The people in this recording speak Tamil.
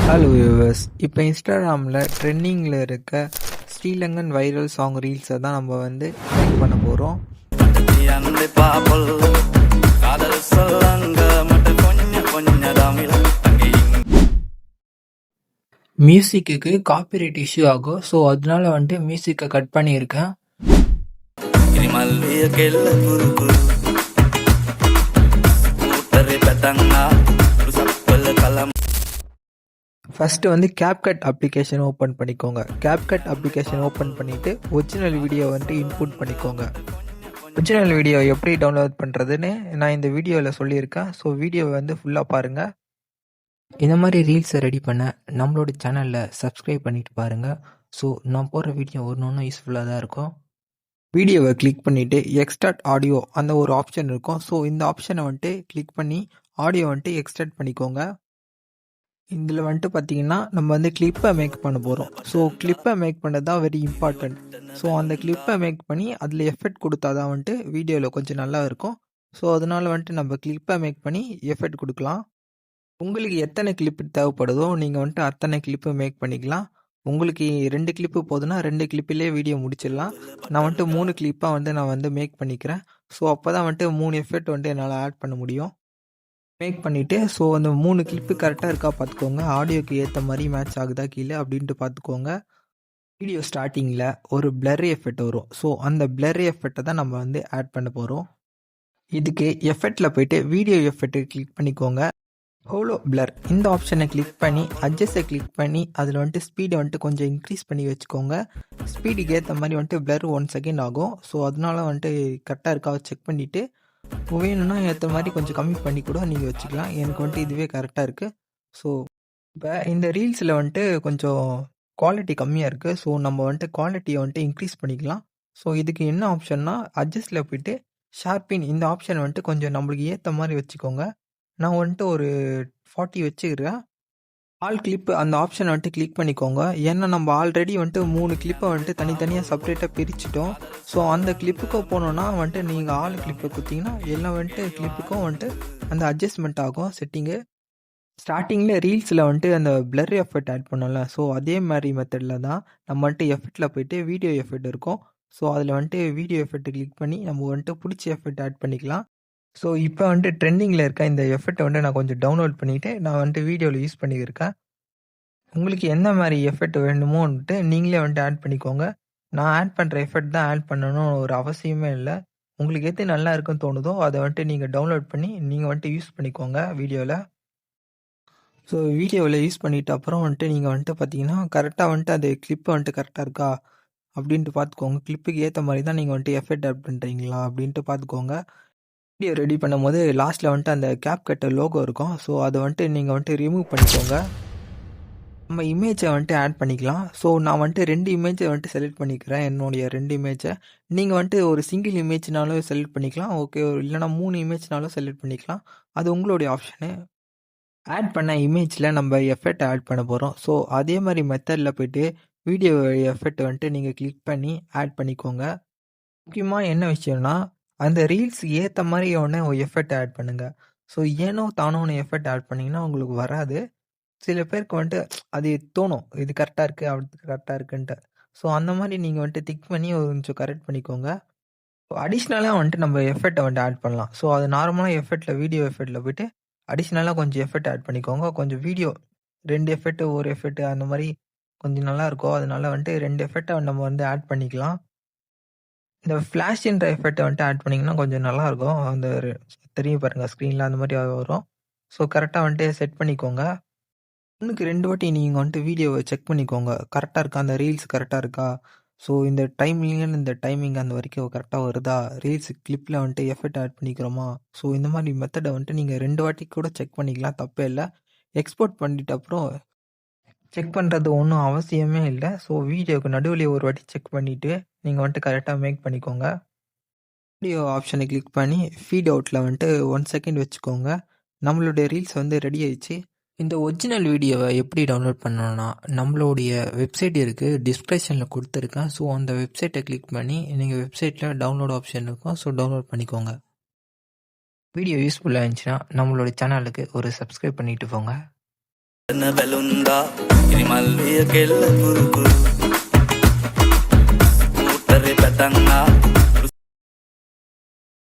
ஹலோ வியூவர்ஸ், இப்போ இன்ஸ்டாகிராமில் ட்ரெண்டிங்கில் இருக்க ஸ்ரீலங்கன் வைரல் சாங் ரீல்ஸை தான் நம்ம வந்து லைக் பண்ண போகிறோம். மியூசிக்கு காப்பிரைட் இஷ்யூ ஆகும். ஸோ அதனால வந்துட்டு மியூசிக்கை கட் பண்ணியிருக்கேன். ஃபஸ்ட்டு வந்து CapCut அப்ளிகேஷன் ஓப்பன் பண்ணிக்கோங்க. CapCut அப்ளிகேஷன் ஓப்பன் பண்ணிவிட்டு ஒரிஜினல் வீடியோ வந்துட்டு இன்புட் பண்ணிக்கோங்க. ஒரிஜினல் வீடியோ எப்படி டவுன்லோட் பண்ணுறதுன்னு நான் இந்த வீடியோவில் சொல்லியிருக்கேன். ஸோ வீடியோவை வந்து ஃபுல்லாக பாருங்கள். இந்த மாதிரி ரீல்ஸை ரெடி பண்ண நம்மளோட சேனலில் சப்ஸ்கிரைப் பண்ணிட்டு பாருங்கள். ஸோ நான் போடுற வீடியோ ஒன்று யூஸ்ஃபுல்லாக தான் இருக்கும். வீடியோவை கிளிக் பண்ணிவிட்டு எக்ஸ்ட்ராக்ட் ஆடியோ அந்த ஒரு ஆப்ஷன் இருக்கும். ஸோ இந்த ஆப்ஷனை வந்துட்டு கிளிக் பண்ணி ஆடியோ வந்துட்டு எக்ஸ்ட்ராக்ட் பண்ணிக்கோங்க. இதில் வந்துட்டு பார்த்தீங்கன்னா நம்ம வந்து கிளிப்பை மேக் பண்ண போகிறோம். ஸோ கிளிப்பை மேக் பண்ணது தான் வெரி இம்பார்ட்டன்ட். ஸோ அந்த கிளிப்பை மேக் பண்ணி அதில் எஃபெக்ட் கொடுத்தா தான் வந்துட்டு வீடியோவில் கொஞ்சம் நல்லா இருக்கும். ஸோ அதனால் வந்துட்டு நம்ம கிளிப்பை மேக் பண்ணி எஃபெக்ட் கொடுக்கலாம். உங்களுக்கு எத்தனை கிளிப்பு தேவைப்படுதோ நீங்கள் வந்துட்டு அத்தனை கிளிப்பு மேக் பண்ணிக்கலாம். உங்களுக்கு 2 கிளிப்பு போதுன்னா 2 கிளிப்பிலே வீடியோ முடிச்சிடலாம். நான் வந்துட்டு 3 கிளிப்பாக வந்து நான் வந்து மேக் பண்ணிக்கிறேன். ஸோ அப்போ தான் வந்துட்டு 3 எஃபெக்ட் வந்துட்டு என்னால் ஆட் பண்ண முடியும். மேக் பண்ணிவிட்டு ஸோ அந்த 3 கிளிப்பு கரெக்டாக இருக்கா பார்த்துக்கோங்க. ஆடியோக்கு ஏற்ற மாதிரி மேட்ச் ஆகுதா கீழே அப்படின்ட்டு பார்த்துக்கோங்க. வீடியோ ஸ்டார்டிங்கில் ஒரு பிளர் எஃபெக்ட் வரும். ஸோ அந்த பிளர் எஃபெக்டை தான் நம்ம வந்து ஆட் பண்ண போகிறோம். இதுக்கு எஃபெக்டில் போயிட்டு வீடியோ எஃபெக்ட்டை கிளிக் பண்ணிக்கோங்க. ஹோலோ பிளர் இந்த ஆப்ஷனை கிளிக் பண்ணி அட்ஜஸ்ட்டை கிளிக் பண்ணி அதில் வந்துட்டு ஸ்பீடை வந்துட்டு கொஞ்சம் இன்க்ரீஸ் பண்ணி வச்சுக்கோங்க. ஸ்பீடுக்கு ஏற்ற மாதிரி வந்துட்டு பிளர் 1 செகண்ட் ஆகும். ஸோ அதனால வந்துட்டு கரெக்டாக இருக்கா செக் பண்ணிவிட்டு வேணும்னா ஏற்ற மாதிரி கொஞ்சம் கம்மி பண்ணி கூட நீங்கள் வச்சுக்கலாம். எனக்கு வந்துட்டு இதுவே கரெக்டாக இருக்குது. ஸோ இப்போ இந்த ரீல்ஸில் வந்துட்டு கொஞ்சம் குவாலிட்டி கம்மியாக இருக்குது. ஸோ நம்ம வந்துட்டு குவாலிட்டியை வந்துட்டு இன்க்ரீஸ் பண்ணிக்கலாம். ஸோ இதுக்கு என்ன ஆப்ஷன்னா அட்ஜஸ்ட்டில் போய்ட்டு ஷார்பின் இந்த ஆப்ஷன் வந்துட்டு கொஞ்சம் நம்மளுக்கு ஏற்ற மாதிரி வச்சுக்கோங்க. நான் வந்துட்டு ஒரு 40 வச்சுக்கிறேன். ஆல் கிளிப்பு அந்த ஆப்ஷனை வந்துட்டு கிளிக் பண்ணிக்கோங்க. ஏன்னா நம்ம ஆல்ரெடி வந்துட்டு 3 கிளிப்பை வந்துட்டு தனித்தனியாக செப்பரேட்டாக பிரிச்சிட்டோம். ஸோ அந்த கிளிப்புக்கும் போனோன்னா வந்துட்டு நீங்கள் ஆல் கிளிப்பை கொடுத்தீங்கன்னா எல்லாம் வந்துட்டு கிளிப்புக்கும் வந்துட்டு அந்த அட்ஜஸ்ட்மெண்ட் ஆகும் செட்டிங்கு. ஸ்டார்டிங்கில் ரீல்ஸில் வந்துட்டு அந்த பிளர் எஃபெக்ட் ஆட் பண்ணோம்ல, ஸோ அதே மாதிரி மெத்தடில் தான் நம்ம வந்துட்டு எஃபெக்டில் போயிட்டு வீடியோ எஃபெக்ட் இருக்கும். ஸோ அதில் வந்துட்டு வீடியோ எஃபெக்ட் கிளிக் பண்ணி நம்ம வந்துட்டு பிடிச்ச எஃபெக்ட் ஆட் பண்ணிக்கலாம். ஸோ இப்போ வந்துட்டு ட்ரெண்டிங்கில் இருக்க இந்த எஃபெக்ட்டை வந்துட்டு நான் கொஞ்சம் டவுன்லோட் பண்ணிவிட்டு நான் வந்துட்டு வீடியோவில் யூஸ் பண்ணியிருக்கேன். உங்களுக்கு எந்த மாதிரி எஃபெக்ட் வேணுமோ வந்துட்டு நீங்களே வந்துட்டு ஆட் பண்ணிக்கோங்க. நான் ஆட் பண்ணுற எஃபெக்ட் தான் ஆட் பண்ணணும் ஒரு அவசியமே இல்லை. உங்களுக்கு எது நல்லா இருக்குன்னு தோணுதோ அதை வந்துட்டு நீங்கள் டவுன்லோட் பண்ணி நீங்கள் வந்துட்டு யூஸ் பண்ணிக்கோங்க வீடியோவில். ஸோ வீடியோவில் யூஸ் பண்ணிவிட்டு அப்புறம் வந்துட்டு நீங்கள் வந்துட்டு பார்த்தீங்கன்னா கரெக்டாக வந்துட்டு அது கிளிப்பு வந்துட்டு கரெக்டாக இருக்கா அப்படின்ட்டு பார்த்துக்கோங்க. கிளிப்புக்கு ஏற்ற மாதிரி தான் நீங்கள் வந்துட்டு எஃபெக்ட் ஆட் பண்ணுறீங்களா அப்படின்ட்டு பார்த்துக்கோங்க. வீடியோ ரெடி பண்ணும்போது லாஸ்ட்டில் வந்துட்டு அந்த CapCut லோகோ இருக்கும். ஸோ அதை வந்துட்டு நீங்கள் வந்துட்டு ரிமூவ் பண்ணிக்கோங்க. நம்ம இமேஜை வந்துட்டு ஆட் பண்ணிக்கலாம். ஸோ நான் வந்துட்டு 2 இமேஜை வந்துட்டு செலக்ட் பண்ணிக்கிறேன். என்னுடைய 2 இமேஜை நீங்கள் வந்துட்டு ஒரு சிங்கிள் இமேஜ்னாலும் செலக்ட் பண்ணிக்கலாம். ஓகே, இல்லைனா 3 இமேஜ்னாலும் செலக்ட் பண்ணிக்கலாம். அது உங்களுடைய ஆப்ஷனு. ஆட் பண்ண இமேஜில் நம்ம எஃபெக்ட் ஆட் பண்ண போகிறோம். ஸோ அதே மாதிரி மெத்தடில் போய்ட்டு வீடியோ எஃபெக்ட் வந்துட்டு நீங்கள் கிளிக் பண்ணி ஆட் பண்ணிக்கோங்க. முக்கியமாக என்ன விஷயம்னா அந்த ரீல்ஸ் ஏற்ற மாதிரி ஒரு எஃபெக்ட் ஆட் பண்ணுங்கள். ஸோ ஏனோ தானோன்னு எஃபெக்ட் ஆட் பண்ணிங்கன்னா உங்களுக்கு வராது. சில பேருக்கு வந்துட்டு அது தோணும் இது கரெக்டாக இருக்குது அது கரெக்டாக இருக்குன்ட்டு. ஸோ அந்த மாதிரி நீங்கள் வந்துட்டு திக் பண்ணி கொஞ்சம் கரெக்ட் பண்ணிக்கோங்க. அடிஷ்னலாக வந்துட்டு நம்ம எஃபெக்ட்டை வந்துட்டு ஆட் பண்ணலாம். ஸோ அது நார்மலாக எஃபெக்ட்டில் வீடியோ எஃபெக்ட்டில் போய்ட்டு அடிஷ்னலாக கொஞ்சம் எஃபெக்ட் ஆட் பண்ணிக்கோங்க. கொஞ்சம் வீடியோ 2 எஃபெக்ட் 1 எஃபெக்ட் அந்த மாதிரி கொஞ்சம் நல்லாயிருக்கும். அதனால வந்துட்டு 2 எஃபெக்ட்டை நம்ம வந்து ஆட் பண்ணிக்கலாம். இந்த ஃப்ளாஷ்ன்ற எஃபெக்ட்டை வந்துட்டு ஆட் பண்ணிங்கன்னா கொஞ்சம் நல்லாயிருக்கும். அந்த தெரியும் பாருங்கள் ஸ்க்ரீனில் அந்த மாதிரி வரும். ஸோ கரெக்டாக வந்துட்டு செட் பண்ணிக்கோங்க. 1க்கு 2 வாட்டி நீங்கள் வந்துட்டு வீடியோவை செக் பண்ணிக்கோங்க. கரெக்டாக இருக்கா, அந்த ரீல்ஸ் கரெக்டாக இருக்கா, ஸோ இந்த டைம்லேருந்து இந்த டைமிங் அந்த வரைக்கும் கரெக்டாக வருதா, ரீல்ஸ் கிளிப்பில் வந்துட்டு எஃபெக்ட் ஆட் பண்ணிக்கிறோமா, ஸோ இந்த மாதிரி மெத்தடை வந்துட்டு நீங்கள் 2 வாட்டி கூட செக் பண்ணிக்கலாம், தப்பே இல்லை. எக்ஸ்போர்ட் பண்ணிட்டு அப்புறம் செக் பண்ணுறது ஒன்றும் அவசியமே இல்லை. ஸோ வீடியோவுக்கு நடுவில் ஒரு வாட்டி செக் பண்ணிவிட்டு நீங்கள் வந்துட்டு கரெக்டாக மேக் பண்ணிக்கோங்க. வீடியோ ஆப்ஷனை கிளிக் பண்ணி ஃபீட் அவுட்டில் வந்துட்டு 1 செகண்ட் வச்சுக்கோங்க. நம்மளுடைய ரீல்ஸ் வந்து ரெடி ஆயிடுச்சு. இந்த ஒரிஜினல் வீடியோவை எப்படி டவுன்லோட் பண்ணணும்னா நம்மளுடைய வெப்சைட் இருக்குது, டிஸ்கிரிப்ஷனில் கொடுத்துருக்கேன். ஸோ அந்த வெப்சைட்டை கிளிக் பண்ணி நீங்கள் வெப்சைட்டில் டவுன்லோட் ஆப்ஷன் இருக்கும். ஸோ டவுன்லோட் பண்ணிக்கோங்க. வீடியோ யூஸ்ஃபுல்லாக இருந்துச்சுன்னா நம்மளோட சேனலுக்கு ஒரு சப்ஸ்கிரைப் பண்ணிட்டு போங்க. බැලුන්දා ඉරිමල්ලිය කෙල්ල කුරුකුරු ඌතරේ පැටන්නා